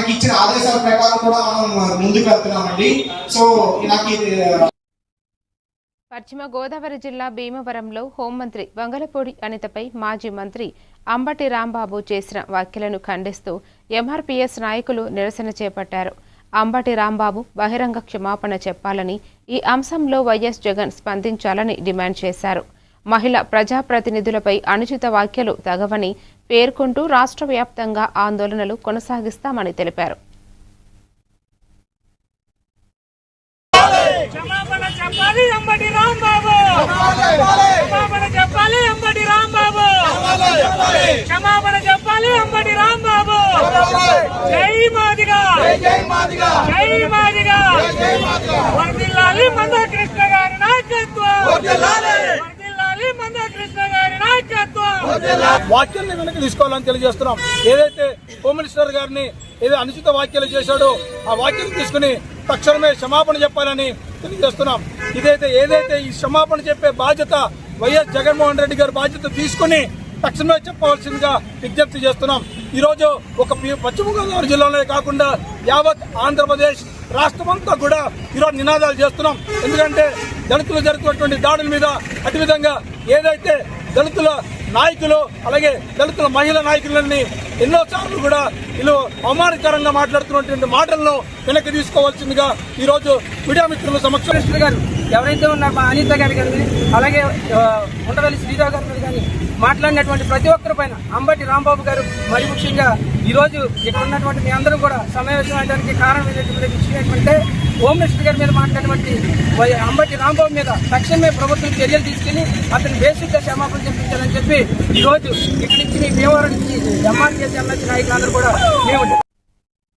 మనకి ఇచ్చిన ఆదేశాల ప్రకారం కూడా మనం ముందుకు వెళ్తున్నామండి. సో నాకు పశ్చిమ గోదావరి జిల్లా భీమవరంలో హోంమంత్రి వంగలపూడి అనితపై మాజీ మంత్రి అంబటి రాంబాబు చేసిన వ్యాఖ్యలను ఖండిస్తూ ఎంఆర్పీఎస్ నాయకులు నిరసన చేపట్టారు. అంబటి రాంబాబు బహిరంగ క్షమాపణ చెప్పాలని, ఈ అంశంలో వైఎస్ జగన్ స్పందించాలని డిమాండ్ చేశారు. మహిళా ప్రజాప్రతినిధులపై అనుచిత వ్యాఖ్యలు తగవని పేర్కొంటూ రాష్ట్ర వ్యాప్తంగా ఆందోళనలు కొనసాగిస్తామని తెలిపారు. క్షమాపణ చెప్పాలి అంబటి రాంబాబు, క్షమాపణ చెప్పాలి అంబటి రాంబాబు, క్షమాపణ చెప్పాలి అంబటి రాంబాబు. జై మాదిగా, జై మాదిగా, వర్ధిల్లాలి మందకృష్ణ గారి నాయకత్వం, వర్ధిల్లాలి మందకృష్ణ గారి నాయకత్వం. వాక్యాన్ని వెనక్కి తీసుకోవాలని తెలియజేస్తున్నాం. ఏదైతే హోమ్ మినిస్టర్ గారిని ఏదో అనుచిత వ్యాఖ్యలు చేశాడో ఆ వాక్యం తీసుకుని తక్షణమే క్షమాపణ చెప్పాలని తెలియజేస్తున్నాం. ఏదైతే ఈ క్షమాపణ చెప్పే బాధ్యత వైఎస్ జగన్మోహన్ రెడ్డి గారి బాధ్యత తీసుకుని తక్షణమే చెప్పవలసిందిగా విజ్ఞప్తి చేస్తున్నాం. ఈరోజు ఒక పశ్చిమ గోదావరి జిల్లాలోనే కాకుండా యావత్ ఆంధ్రప్రదేశ్ రాష్ట్రమంతా కూడా ఈరోజు నినాదాలు చేస్తున్నాం. ఎందుకంటే దళితులు జరుగుతున్నటువంటి దాడుల మీద, అదేవిధంగా ఏదైతే దళితుల నాయకులు అలాగే దళితుల మహిళా నాయకులని ఎన్నోసార్లు కూడా వీళ్ళు అవమానకరంగా మాట్లాడుతున్నటువంటి మాటలను వెనక్కి తీసుకోవాల్సిందిగా ఈరోజు మీడియా మిత్రుల సమక్షంలో గారు ఎవరైతే ఉన్నారో మా అనిత గారి కానీ అలాగే ఉండవల్లి శ్రీరావు గారి కానీ మాట్లాడినటువంటి ప్రతి ఒక్కరి పైన అంబటి రాంబాబు గారు మరి ముఖ్యంగా ఈరోజు ఇక్కడ ఉన్నటువంటి మీ అందరూ కూడా సమావేశం అవడానికి కారణమైనటువంటి విషయం ఏంటంటే హోమ్ మినిస్టర్ గారి మీద మాట్లాడినటువంటి అంబటి రాంబాబు మీద తక్షణమే ప్రభుత్వం చర్యలు తీసుకుని అతను బేసిక్గా క్షమాపణ చెప్పించాలని చెప్పి ఈరోజు ఇక్కడి నుంచి మీ భీమవరం నుంచి ఎంఆర్పీఎస్ ఎమ్మెల్సీ నాయకులందరూ కూడా మేము